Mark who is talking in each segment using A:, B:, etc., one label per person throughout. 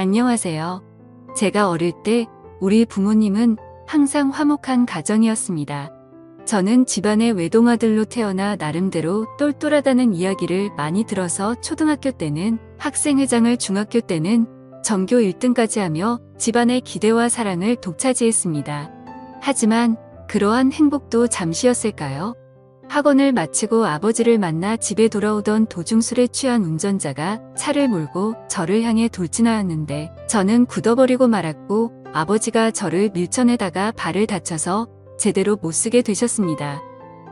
A: 안녕하세요. 제가 어릴 때 우리 부모님은 항상 화목한 가정이었습니다. 저는 집안의 외동아들로 태어나 나름대로 똘똘하다는 이야기를 많이 들어서 초등학교 때는 학생회장을, 중학교 때는 전교 1등까지 하며 집안의 기대와 사랑을 독차지했습니다. 하지만 그러한 행복도 잠시였을까요? 학원을 마치고 아버지를 만나 집에 돌아오던 도중 술에 취한 운전자가 차를 몰고 저를 향해 돌진하였는데 저는 굳어버리고 말았고, 아버지가 저를 밀쳐내다가 발을 다쳐서 제대로 못 쓰게 되셨습니다.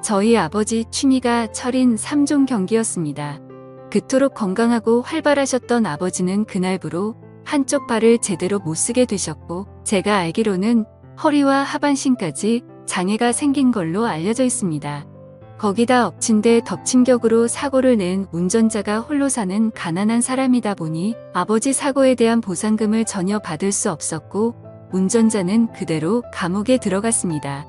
A: 저희 아버지 취미가 철인 3종 경기였습니다. 그토록 건강하고 활발하셨던 아버지는 그날부로 한쪽 발을 제대로 못 쓰게 되셨고, 제가 알기로는 허리와 하반신까지 장애가 생긴 걸로 알려져 있습니다. 거기다 엎친 데 덮친 격으로 사고를 낸 운전자가 홀로 사는 가난한 사람이다 보니 아버지 사고에 대한 보상금을 전혀 받을 수 없었고, 운전자는 그대로 감옥에 들어갔습니다.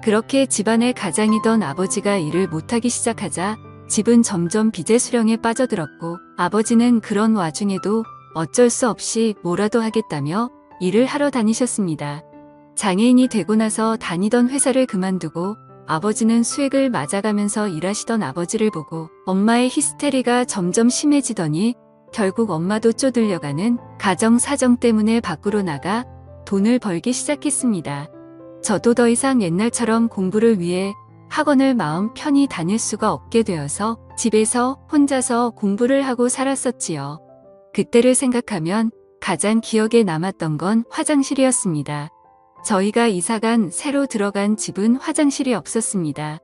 A: 그렇게 집안의 가장이던 아버지가 일을 못하기 시작하자 집은 점점 빚의 수령에 빠져들었고, 아버지는 그런 와중에도 어쩔 수 없이 뭐라도 하겠다며 일을 하러 다니셨습니다. 장애인이 되고 나서 다니던 회사를 그만두고 아버지는 수액을 맞아가면서 일하시던 아버지를 보고 엄마의 히스테리가 점점 심해지더니 결국 엄마도 쪼들려가는 가정 사정 때문에 밖으로 나가 돈을 벌기 시작했습니다. 저도 더 이상 옛날처럼 공부를 위해 학원을 마음 편히 다닐 수가 없게 되어서 집에서 혼자서 공부를 하고 살았었지요. 그때를 생각하면 가장 기억에 남았던 건 화장실이었습니다. 저희가 이사간 새로 들어간 집은 화장실이 없었습니다.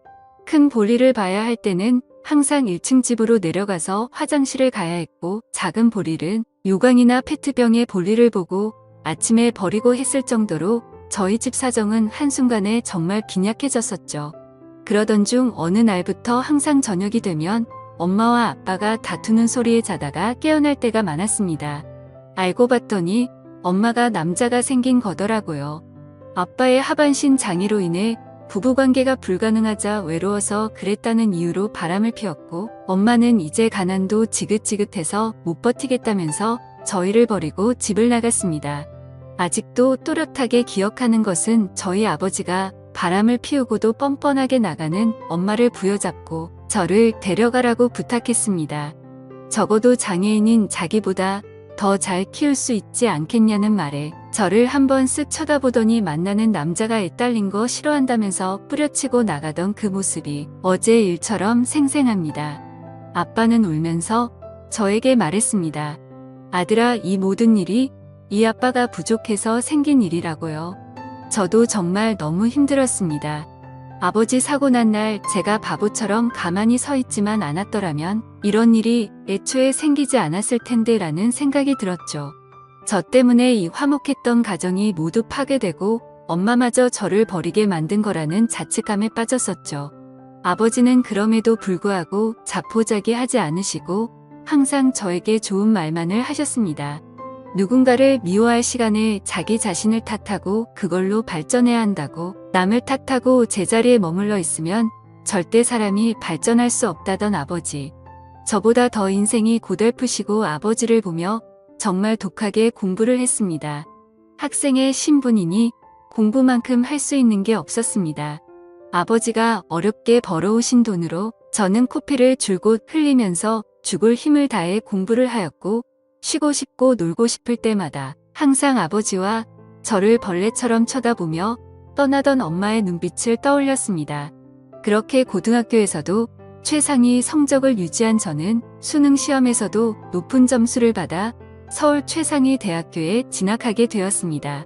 A: 큰 볼일을 봐야 할 때는 항상 1층 집으로 내려가서 화장실을 가야 했고, 작은 볼일은 요강이나 페트병의 볼일을 보고 아침에 버리고 했을 정도로 저희 집 사정은 한순간에 정말 빈약해졌었죠. 그러던 중 어느 날부터 항상 저녁이 되면 엄마와 아빠가 다투는 소리에 자다가 깨어날 때가 많았습니다. 알고 봤더니 엄마가 남자가 생긴 거더라고요. 아빠의 하반신 장애로 인해 부부관계가 불가능하자 외로워서 그랬다는 이유로 바람을 피웠고, 엄마는 이제 가난도 지긋지긋해서 못 버티겠다면서 저희를 버리고 집을 나갔습니다. 아직도 또렷하게 기억하는 것은 저희 아버지가 바람을 피우고도 뻔뻔하게 나가는 엄마를 부여잡고 저를 데려가라고 부탁했습니다. 적어도 장애인인 자기보다 더 잘 키울 수 있지 않겠냐는 말에 저를 한번 쓱 쳐다보더니 만나는 남자가 애 딸린 거 싫어한다면서 뿌려치고 나가던 그 모습이 어제 일처럼 생생합니다. 아빠는 울면서 저에게 말했습니다. 아들아, 이 모든 일이 이 아빠가 부족해서 생긴 일이라고요. 저도 정말 너무 힘들었습니다. 아버지 사고 난 날 제가 바보처럼 가만히 서 있지만 않았더라면 이런 일이 애초에 생기지 않았을 텐데 라는 생각이 들었죠. 저 때문에 이 화목했던 가정이 모두 파괴되고 엄마마저 저를 버리게 만든 거라는 자책감에 빠졌었죠. 아버지는 그럼에도 불구하고 자포자기하지 않으시고 항상 저에게 좋은 말만을 하셨습니다. 누군가를 미워할 시간에 자기 자신을 탓하고 그걸로 발전해야 한다고, 남을 탓하고 제자리에 머물러 있으면 절대 사람이 발전할 수 없다던 아버지. 저보다 더 인생이 고달프시고 아버지를 보며 정말 독하게 공부를 했습니다. 학생의 신분이니 공부만큼 할 수 있는 게 없었습니다. 아버지가 어렵게 벌어오신 돈으로 저는 코피를 줄곧 흘리면서 죽을 힘을 다해 공부를 하였고, 쉬고 싶고 놀고 싶을 때마다 항상 아버지와 저를 벌레처럼 쳐다보며 떠나던 엄마의 눈빛을 떠올렸습니다. 그렇게 고등학교에서도 최상위 성적을 유지한 저는 수능 시험에서도 높은 점수를 받아 서울 최상위 대학교에 진학하게 되었습니다.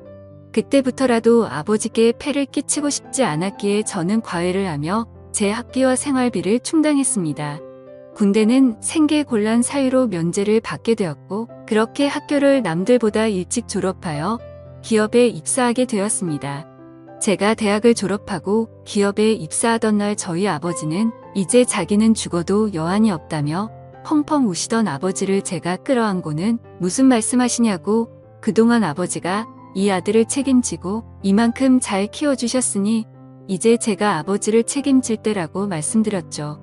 A: 그때부터라도 아버지께 폐를 끼치고 싶지 않았기에 저는 과외를 하며 제 학비와 생활비를 충당했습니다. 군대는 생계곤란 사유로 면제를 받게 되었고, 그렇게 학교를 남들보다 일찍 졸업하여 기업에 입사하게 되었습니다. 제가 대학을 졸업하고 기업에 입사하던 날 저희 아버지는 이제 자기는 죽어도 여한이 없다며 펑펑 우시던 아버지를 제가 끌어안고는 무슨 말씀하시냐고, 그동안 아버지가 이 아들을 책임지고 이만큼 잘 키워주셨으니 이제 제가 아버지를 책임질 때라고 말씀드렸죠.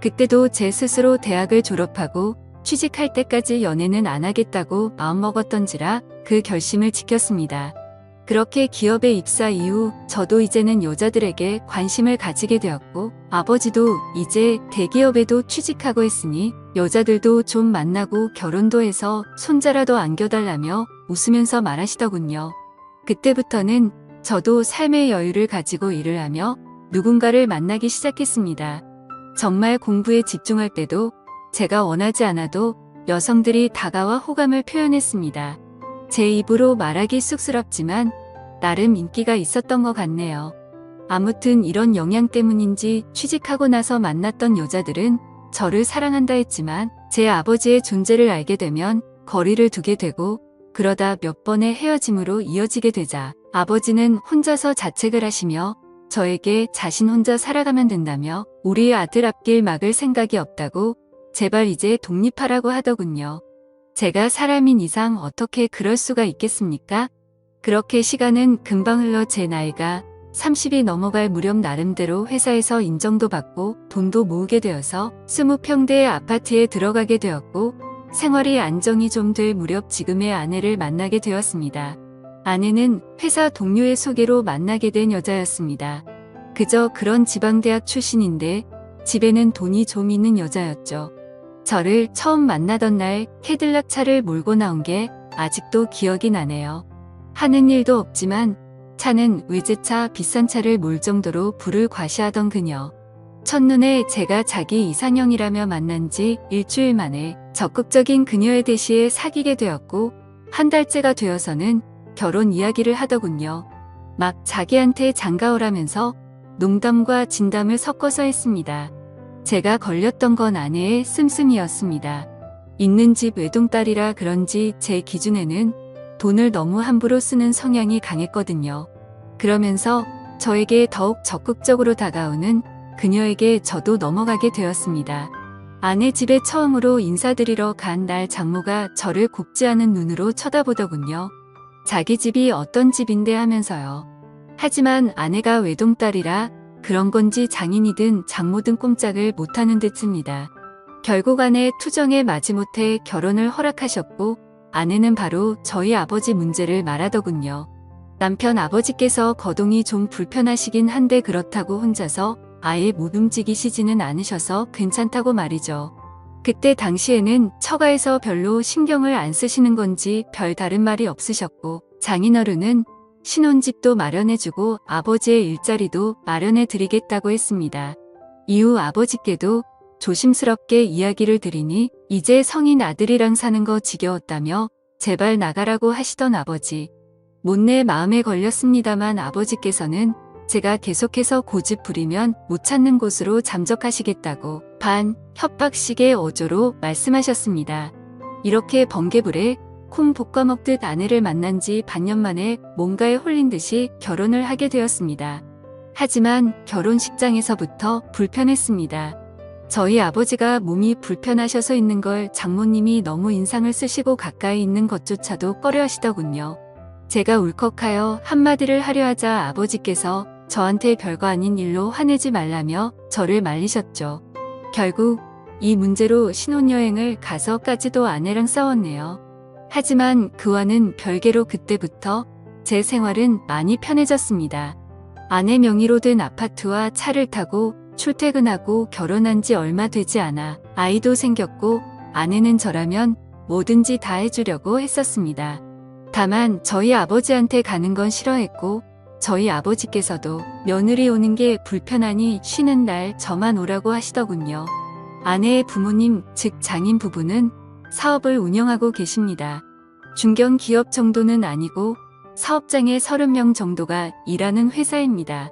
A: 그때도 제 스스로 대학을 졸업하고 취직할 때까지 연애는 안 하겠다고 마음먹었던지라 그 결심을 지켰습니다. 그렇게 기업에 입사 이후 저도 이제는 여자들에게 관심을 가지게 되었고 아버지도 이제 대기업에도 취직하고 했으니 여자들도 좀 만나고 결혼도 해서 손자라도 안겨달라며 웃으면서 말하시더군요. 그때부터는 저도 삶의 여유를 가지고 일을 하며 누군가를 만나기 시작했습니다. 정말 공부에 집중할 때도 제가 원하지 않아도 여성들이 다가와 호감을 표현했습니다. 제 입으로 말하기 쑥스럽지만 나름 인기가 있었던 것 같네요. 아무튼 이런 영향 때문인지 취직하고 나서 만났던 여자들은 저를 사랑한다 했지만 제 아버지의 존재를 알게 되면 거리를 두게 되고 그러다 몇 번의 헤어짐으로 이어지게 되자 아버지는 혼자서 자책을 하시며 저에게 자신 혼자 살아가면 된다며 우리 아들 앞길 막을 생각이 없다고 제발 이제 독립하라고 하더군요. 제가 사람인 이상 어떻게 그럴 수가 있겠습니까? 그렇게 시간은 금방 흘러 제 나이가 30이 넘어갈 무렵 나름대로 회사에서 인정도 받고 돈도 모으게 되어서 20평대의 아파트에 들어가게 되었고 생활이 안정이 좀 될 무렵 지금의 아내를 만나게 되었습니다. 아내는 회사 동료의 소개로 만나게 된 여자였습니다. 그저 그런 지방대학 출신인데 집에는 돈이 좀 있는 여자였죠. 저를 처음 만나던 날 캐딜락 차를 몰고 나온 게 아직도 기억이 나네요. 하는 일도 없지만 차는 외제차 비싼 차를 몰 정도로 부를 과시하던 그녀. 첫눈에 제가 자기 이상형이라며 만난 지 일주일 만에 적극적인 그녀의 대시에 사귀게 되었고 한 달째가 되어서는 결혼 이야기를 하더군요. 막 자기한테 장가오라면서 농담과 진담을 섞어서 했습니다. 제가 걸렸던 건 아내의 씀씀이었습니다. 있는 집 외동딸이라 그런지 제 기준에는 돈을 너무 함부로 쓰는 성향이 강했거든요. 그러면서 저에게 더욱 적극적으로 다가오는 그녀에게 저도 넘어가게 되었습니다. 아내 집에 처음으로 인사드리러 간 날 장모가 저를 곱지 않은 눈으로 쳐다보더군요. 자기 집이 어떤 집인데 하면서요. 하지만 아내가 외동딸이라 그런 건지 장인이든 장모든 꼼짝을 못하는 듯입니다. 결국 아내 투정에 마지못해 결혼을 허락하셨고 아내는 바로 저희 아버지 문제를 말하더군요. 남편 아버지께서 거동이 좀 불편하시긴 한데 그렇다고 혼자서 아예 못 움직이시지는 않으셔서 괜찮다고 말이죠. 그때 당시에는 처가에서 별로 신경을 안 쓰시는 건지 별 다른 말이 없으셨고 장인어른은 신혼집도 마련해주고 아버지의 일자리도 마련해드리겠다고 했습니다. 이후 아버지께도 조심스럽게 이야기를 드리니 이제 성인 아들이랑 사는 거 지겨웠다며 제발 나가라고 하시던 아버지. 못내 마음에 걸렸습니다만 아버지께서는 제가 계속해서 고집 부리면 못 찾는 곳으로 잠적하시겠다고 반 협박식의 어조로 말씀하셨습니다. 이렇게 번개불에 콩 볶아 먹듯 아내를 만난 지 반년 만에 뭔가에 홀린 듯이 결혼을 하게 되었습니다. 하지만 결혼식장에서부터 불편했습니다. 저희 아버지가 몸이 불편하셔서 있는 걸 장모님이 너무 인상을 쓰시고 가까이 있는 것조차도 꺼려하시더군요. 제가 울컥하여 한마디를 하려 하자 아버지께서 저한테 별거 아닌 일로 화내지 말라며 저를 말리셨죠. 결국 이 문제로 신혼여행을 가서까지도 아내랑 싸웠네요. 하지만 그와는 별개로 그때부터 제 생활은 많이 편해졌습니다. 아내 명의로 된 아파트와 차를 타고 출퇴근하고 결혼한 지 얼마 되지 않아 아이도 생겼고 아내는 저라면 뭐든지 다 해주려고 했었습니다. 다만 저희 아버지한테 가는 건 싫어했고 저희 아버지께서도 며느리 오는 게 불편하니 쉬는 날 저만 오라고 하시더군요. 아내의 부모님 즉 장인 부부는 사업을 운영하고 계십니다. 중견 기업 정도는 아니고 사업장에 30명 정도가 일하는 회사입니다.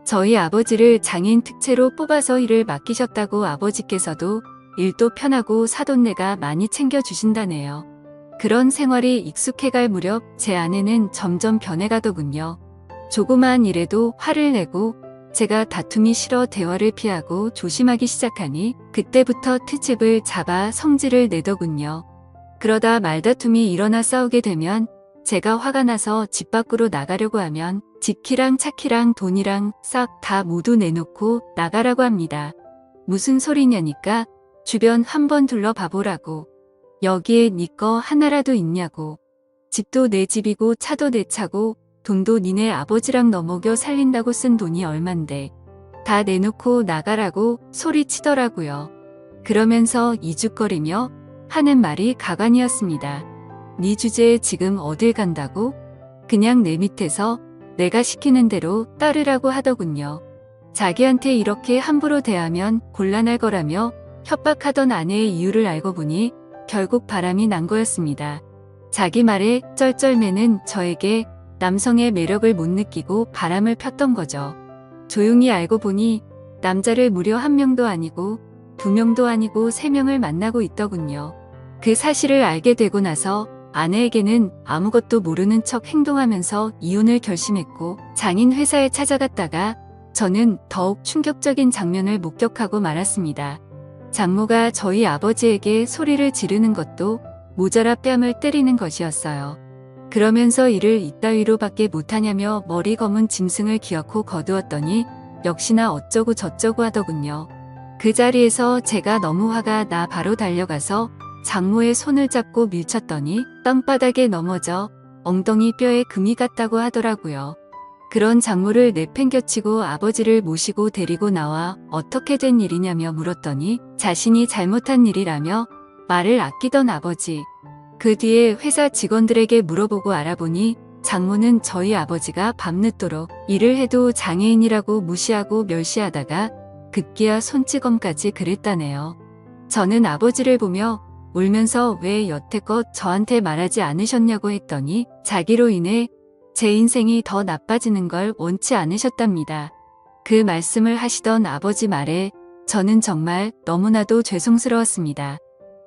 A: 저희 아버지를 장인 특채로 뽑아서 일을 맡기셨다고 아버지께서도 일도 편하고 사돈네가 많이 챙겨주신다네요. 그런 생활이 익숙해갈 무렵 제 아내는 점점 변해가더군요. 조그마한 일에도 화를 내고 제가 다툼이 싫어 대화를 피하고 조심하기 시작하니 그때부터 트집을 잡아 성질을 내더군요. 그러다 말다툼이 일어나 싸우게 되면 제가 화가 나서 집 밖으로 나가려고 하면 집키랑 차키랑 돈이랑 싹 다 모두 내놓고 나가라고 합니다. 무슨 소리냐니까 주변 한번 둘러봐보라고. 여기에 네 거 하나라도 있냐고. 집도 내 집이고 차도 내 차고 돈도 니네 아버지랑 너 먹여 살린다고 쓴 돈이 얼만데 다 내놓고 나가라고 소리치더라고요. 그러면서 이죽거리며 하는 말이 가관이었습니다. 네 주제에 지금 어딜 간다고? 그냥 내 밑에서 내가 시키는 대로 따르라고 하더군요. 자기한테 이렇게 함부로 대하면 곤란할 거라며 협박하던 아내의 이유를 알고 보니 결국 바람이 난 거였습니다. 자기 말에 쩔쩔매는 저에게 남성의 매력을 못 느끼고 바람을 폈던 거죠. 조용히 알고 보니 남자를 무려 1명도 아니고 2명도 아니고 3명을 만나고 있더군요. 그 사실을 알게 되고 나서 아내에게는 아무것도 모르는 척 행동하면서 이혼을 결심했고 장인 회사에 찾아갔다가 저는 더욱 충격적인 장면을 목격하고 말았습니다. 장모가 저희 아버지에게 소리를 지르는 것도 모자라 뺨을 때리는 것이었어요. 그러면서 일을 이따위로밖에 못하냐며 머리 검은 짐승을 기어코 거두었더니 역시나 어쩌고 저쩌고 하더군요. 그 자리에서 제가 너무 화가 나 바로 달려가서 장모의 손을 잡고 밀쳤더니 땅바닥에 넘어져 엉덩이 뼈에 금이 갔다고 하더라고요. 그런 장모를 내팽겨치고 아버지를 모시고 데리고 나와 어떻게 된 일이냐며 물었더니 자신이 잘못한 일이라며 말을 아끼던 아버지. 그 뒤에 회사 직원들에게 물어보고 알아보니 장모는 저희 아버지가 밤늦도록 일을 해도 장애인이라고 무시하고 멸시하다가 급기야 손찌검까지 그랬다네요. 저는 아버지를 보며 울면서 왜 여태껏 저한테 말하지 않으셨냐고 했더니 자기로 인해 제 인생이 더 나빠지는 걸 원치 않으셨답니다. 그 말씀을 하시던 아버지 말에 저는 정말 너무나도 죄송스러웠습니다.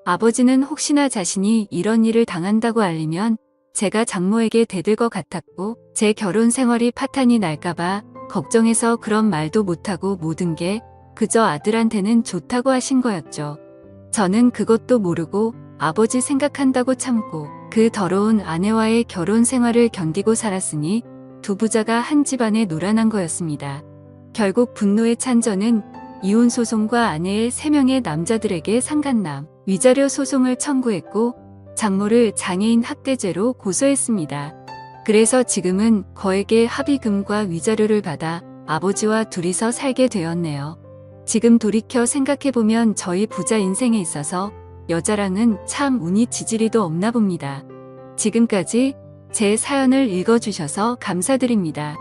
A: 아버지는 혹시나 자신이 이런 일을 당한다고 알리면 제가 장모에게 대들 것 같았고 제 결혼 생활이 파탄이 날까봐 걱정해서 그런 말도 못하고 모든 게 그저 아들한테는 좋다고 하신 거였죠. 저는 그것도 모르고 아버지 생각한다고 참고 그 더러운 아내와의 결혼 생활을 견디고 살았으니 두 부자가 한 집안에 노란한 거였습니다. 결국 분노에 찬 저는 이혼 소송과 아내의 3명의 남자들에게 상간남, 위자료 소송을 청구했고 장모를 장애인 학대죄로 고소했습니다. 그래서 지금은 거액의 합의금과 위자료를 받아 아버지와 둘이서 살게 되었네요. 지금 돌이켜 생각해보면 저희 부자 인생에 있어서 여자랑은 참 운이 지지리도 없나 봅니다. 지금까지 제 사연을 읽어주셔서 감사드립니다.